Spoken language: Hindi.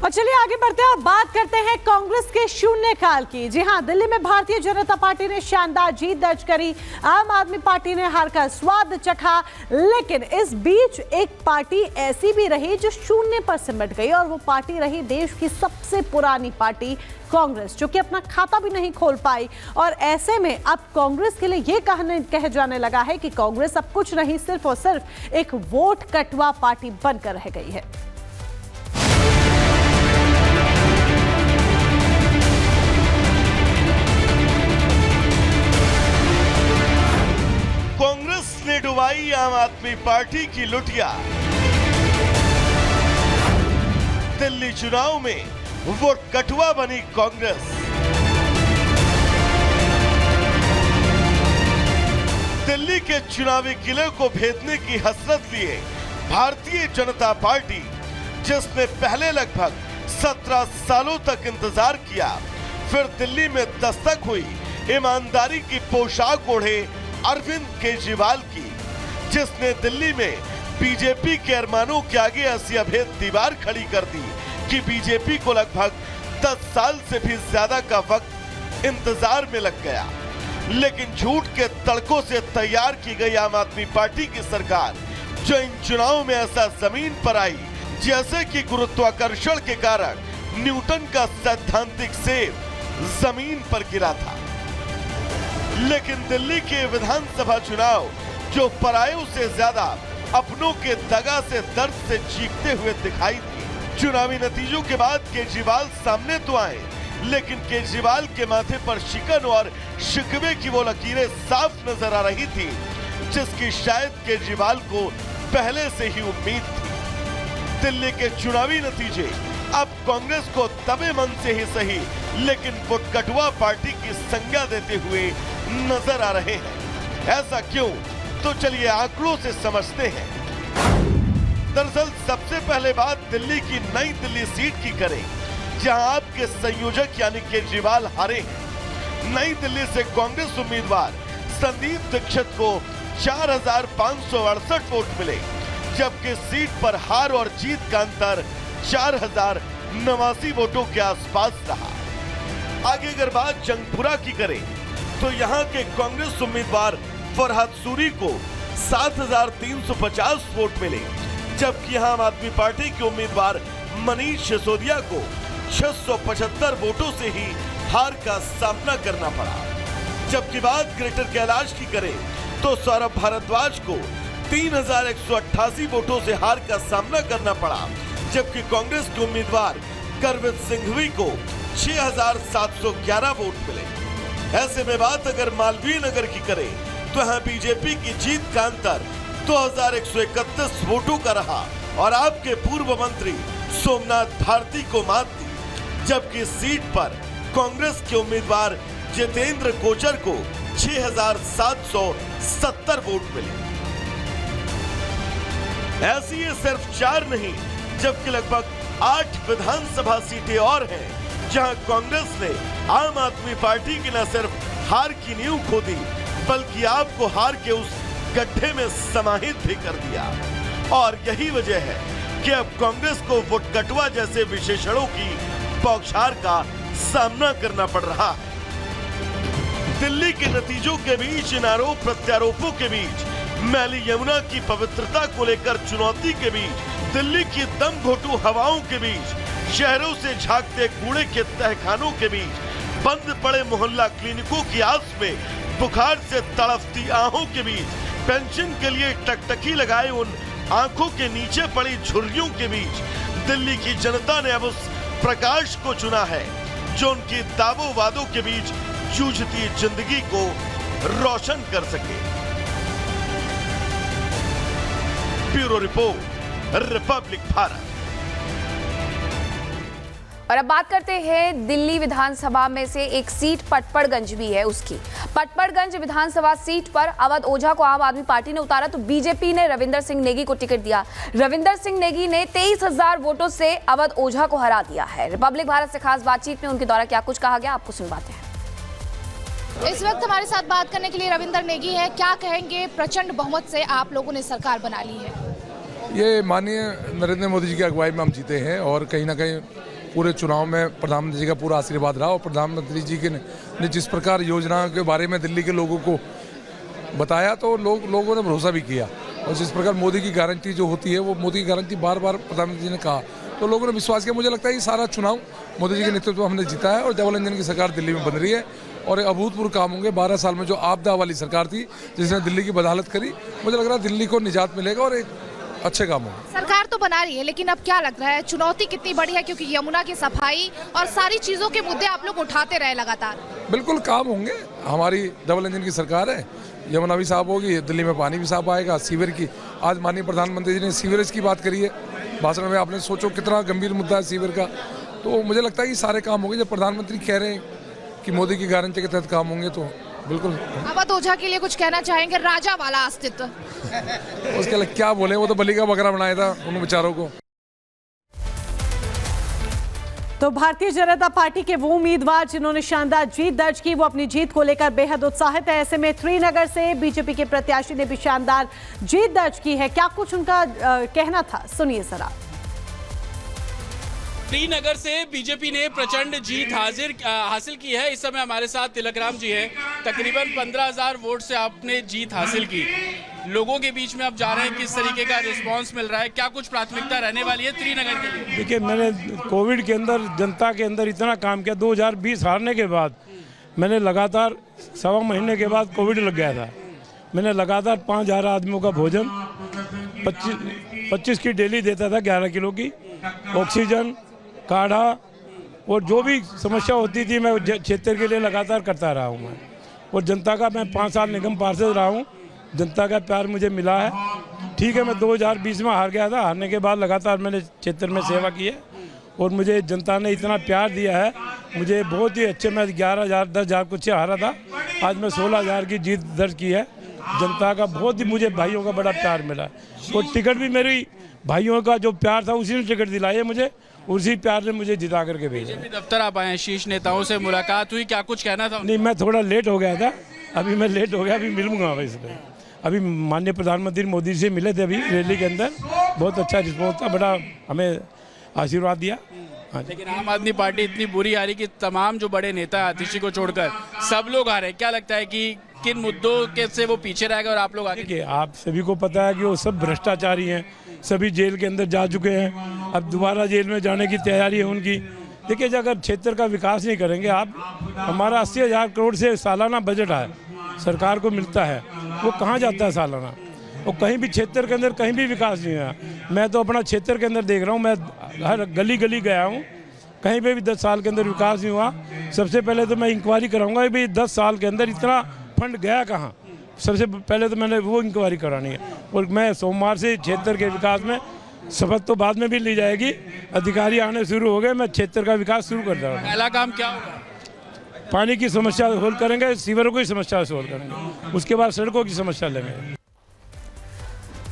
और चलिए आगे बढ़ते हैं और बात करते हैं कांग्रेस के शून्यकाल की। जी हां, दिल्ली में भारतीय जनता पार्टी ने शानदार जीत दर्ज करी, आम आदमी पार्टी ने हार का स्वाद चखा, लेकिन इस बीच एक पार्टी ऐसी भी रही जो शून्य पर सिमट गई और वो पार्टी रही देश की सबसे पुरानी पार्टी कांग्रेस, जो कि अपना खाता भी नहीं खोल पाई। और ऐसे में अब कांग्रेस के लिए ये कहे जाने लगा है कि कांग्रेस अब कुछ नहीं, सिर्फ और सिर्फ एक वोट कटवा पार्टी बनकर रह गई है। कांग्रेस ने डुबाई आम आदमी पार्टी की लुटिया। दिल्ली चुनाव में वोट कटवा बनी कांग्रेस। दिल्ली के चुनावी किले को भेदने की हसरत लिए भारतीय जनता पार्टी, जिसने पहले लगभग 17 सालों तक इंतजार किया, फिर दिल्ली में दस्तक हुई ईमानदारी की पोशाक ओढ़े अरविंद केजरीवाल की, जिसने दिल्ली में बीजेपी के अरमानों के आगे ऐसी अभेद दीवार खड़ी कर दी कि बीजेपी को लगभग 10 साल से भी ज्यादा का वक्त इंतजार में लग गया। लेकिन झूठ के तड़कों से तैयार की गई आम आदमी पार्टी की सरकार, जो इन चुनावों में ऐसा जमीन पर आई जैसे कि गुरुत्वाकर्षण के कारण न्यूटन का सैद्धांतिक सेब जमीन पर गिरा था। लेकिन दिल्ली के विधानसभा चुनाव, जो परायों से ज्यादा अपनों के दगा से दर्द से चीखते हुए दिखाई दिए, चुनावी नतीजों के बाद केजरीवाल सामने तो आए, लेकिन केजरीवाल के माथे पर शिकन और शिकवे की वो लकीरें साफ नजर आ रही थी, जिसकी शायद केजरीवाल को पहले से ही उम्मीद थी। दिल्ली के चुनावी नतीजे अब कांग्रेस को दबे मन से ही सही, लेकिन वोट कटवा पार्टी की संज्ञा देते हुए नजर आ रहे हैं। ऐसा क्यों? तो चलिए आंकड़ों से समझते हैं। दरअसल सबसे पहले बात दिल्ली की नई दिल्ली सीट की करें, जहां आपके संयोजक यानी केजरीवाल हारे हैं। नई दिल्ली से कांग्रेस उम्मीदवार संदीप दीक्षित को 4568 वोट मिले, जबकि सीट पर हार और जीत का अंतर 4089 वोटों के आसपास रहा। आगे अगर बात जंगपुरा की करें, तो यहां के कांग्रेस उम्मीदवार फरहाद सूरी को 7350 वोट मिले, जबकि आम आदमी पार्टी के उम्मीदवार मनीष सिसोदिया को 675 वोटों से ही हार का सामना करना पड़ा। जबकि बात ग्रेटर कैलाश की करें, तो सौरभ भारद्वाज को 3188 वोटों से हार का सामना करना पड़ा, जबकि कांग्रेस के उम्मीदवार करवित सिंघवी को 6711 वोट मिले। ऐसे में बात अगर मालवीय नगर की करें, तो यहाँ बीजेपी की जीत का अंतर 2131 वोटों का रहा और आपके पूर्व मंत्री सोमनाथ भारती को मात दी, जबकि सीट पर कांग्रेस के उम्मीदवार जितेंद्र कोचर को 6770 वोट मिले। ऐसी ये सिर्फ 4 नहीं, जबकि लगभग 8 विधानसभा सीटें और हैं, जहां कांग्रेस ने आम आदमी पार्टी की न सिर्फ हार की नींव खोदी, बल्कि आपको हार के उस गड्ढे में समाहित भी कर दिया। और यही वजह है कि अब कांग्रेस को वोट कटवा जैसे विशेषणों की बौछार का सामना करना पड़ रहा है। दिल्ली के नतीजों के बीच, इन आरोप प्रत्यारोपों के बीच, मैली यमुना की पवित्रता को लेकर चुनौती के बीच, दिल्ली की दम घोटू हवाओं के बीच, शहरों से झांकते कूड़े के तहखानों के बीच, बंद पड़े मोहल्ला क्लिनिकों की आस में, बुखार से तड़पती आंखों के बीच, पेंशन के लिए टकटकी लगाए उन आंखों के नीचे पड़ी झुर्रियों के बीच, दिल्ली की जनता ने अब उस प्रकाश को चुना है जो उनकी दावों वादों के बीच जूझती जिंदगी को रोशन कर सके। Bureau report, Republic Bharat. और अब बात करते हैं दिल्ली विधानसभा में से एक सीट पटपड़गंज भी है उसकी। पटपड़गंज विधानसभा सीट पर अवध ओझा को आम आदमी पार्टी ने उतारा तो बीजेपी ने रविंदर सिंह नेगी को टिकट दिया। रविंदर सिंह नेगी ने 23,000 वोटों से अवध ओझा को हरा दिया है। रिपब्लिक भारत से खास बातचीत में उनके द्वारा क्या कुछ कहा गया, आपको सुनवाते हैं। इस वक्त हमारे साथ बात करने के लिए रविंदर नेगी है। क्या कहेंगे, प्रचंड बहुमत से आप लोगों ने सरकार बना ली है? ये माननीय नरेंद्र मोदी जी की अगुवाई में हम जीते हैं और कहीं ना कहीं पूरे चुनाव में प्रधानमंत्री जी का पूरा आशीर्वाद रहा और प्रधानमंत्री जी के ने जिस प्रकार योजनाओं के बारे में दिल्ली के लोगों को बताया तो लोगों ने भरोसा भी किया। और जिस प्रकार मोदी की गारंटी जो होती है वो मोदी की गारंटी बार बार प्रधानमंत्री जी ने कहा तो लोगों ने विश्वास किया। मुझे लगता है कि सारा चुनाव मोदी जी के नेतृत्व में हमने जीता है और डबल इंजन की सरकार दिल्ली में बन रही है और अभूतपूर्व काम होंगे। 12 साल में जो आपदा वाली सरकार थी जिसने दिल्ली की बदहालत करी, मुझे लग रहा है दिल्ली को निजात मिलेगा और एक अच्छे काम होंगे। सरकार तो बना रही है, लेकिन अब क्या लग रहा है चुनौती कितनी बड़ी है, क्योंकि यमुना की सफाई और सारी चीजों के मुद्दे आप लोग उठाते रहे लगातार। बिल्कुल काम होंगे, हमारी डबल इंजन की सरकार है, यमुना भी साफ होगी, दिल्ली में पानी भी साफ आएगा, सीवर की आज माननीय प्रधानमंत्री जी ने सीवरेज की बात करी है भाषण में। आपने सोचो कितना गंभीर मुद्दा है सीवर का। तो मुझे लगता है कि सारे काम होंगे। जब प्रधानमंत्री कह रहे हैं कि मोदी की गारंटी के तहत काम होंगे तो बिल्कुल। अवध ओझा के लिए कुछ कहना चाहेंगे, राजा वाला अस्तित्व? उसके लिए क्या बोले, वो तो बलि का बकरा बनाया था उन बेचारों को। तो भारतीय जनता पार्टी के वो उम्मीदवार जिन्होंने शानदार जीत दर्ज की वो अपनी जीत को लेकर बेहद उत्साहित है। ऐसे में श्रीनगर से बीजेपी के प्रत्याशी ने भी शानदार जीत दर्ज की है। क्या कुछ उनका कहना था, सुनिए जरा। श्रीनगर से बीजेपी ने प्रचंड जीत हासिल की है। इस समय हमारे साथ तिलकराम जी हैं। तकरीबन 15,000 वोट से आपने जीत हासिल की। लोगों के बीच में आप जा रहे हैं, किस तरीके का रिस्पांस मिल रहा है, क्या कुछ प्राथमिकता रहने वाली है श्रीनगर के लिए? देखिए, मैंने कोविड के अंदर जनता के अंदर इतना काम किया। 2020 हारने के बाद मैंने लगातार 1.25 महीने के बाद कोविड लग गया था। मैंने लगातार 5,000 आदमियों का भोजन 25 की डेली देता था, 11 किलो की ऑक्सीजन, काढ़ा और जो भी समस्या होती थी मैं क्षेत्र के लिए लगातार करता रहा हूँ मैं। और जनता का मैं 5 साल निगम पार्षद रहा हूँ, जनता का प्यार मुझे मिला है। ठीक है, मैं 2020 में हार गया था, हारने के बाद लगातार मैंने क्षेत्र में सेवा की है और मुझे जनता ने इतना प्यार दिया है। मुझे बहुत ही अच्छे, मैं 11,000 10,000 कुछ हारा था, आज मैं 16,000 की जीत दर्ज की है। जनता का बहुत ही, मुझे भाइयों का बड़ा प्यार मिला और टिकट भी मेरी भाइयों का जो प्यार था उसी ने टिकट दिलाई है मुझे, उसी प्यार ने मुझे जिता करके भेजा। दफ्तर आप आए, शीर्ष नेताओं से मुलाकात हुई, क्या कुछ कहना था? नहीं, मैं थोड़ा लेट हो गया था, अभी मैं लेट हो गया, अभी मिलूंगा इसलिए। अभी माननीय प्रधानमंत्री मोदी से मिले थे अभी रैली के अंदर, बहुत अच्छा रिस्पॉन्स था, बड़ा हमें आशीर्वाद दिया। लेकिन आम आदमी पार्टी इतनी बुरी आ रही कि तमाम जो बड़े नेता हैं आतिशी को छोड़कर सब लोग आ रहे हैं। क्या लगता है कि किन मुद्दों के से वो पीछे रहेगा और आप लोग आगे? देखिए, आप सभी को पता है कि वो सब भ्रष्टाचारी हैं, सभी जेल के अंदर जा चुके हैं, अब दोबारा जेल में जाने की तैयारी है उनकी। देखिए, अगर क्षेत्र का विकास नहीं करेंगे आप, हमारा 80,000 करोड़ से सालाना बजट है सरकार को मिलता है, वो कहाँ जाता है सालाना? और कहीं भी क्षेत्र के अंदर कहीं भी विकास नहीं हुआ। मैं तो अपना क्षेत्र के अंदर देख रहा हूँ, मैं हर गली गली गया हूँ, कहीं पे भी 10 साल के अंदर विकास नहीं हुआ। सबसे पहले तो मैं इंक्वायरी कराऊंगा कि 10 साल के अंदर इतना फंड गया कहाँ, सबसे पहले तो मैंने वो इंक्वायरी करानी है। और मैं सोमवार से क्षेत्र के विकास में, शपथ तो बाद में भी ली जाएगी, अधिकारी आने शुरू हो गए, मैं क्षेत्र का विकास शुरू कर रहा हूँ। पहला काम क्या होगा? पानी की समस्या सोल्व करेंगे, सीवरों की समस्या सोल्व करेंगे, उसके बाद सड़कों की समस्या लेंगे।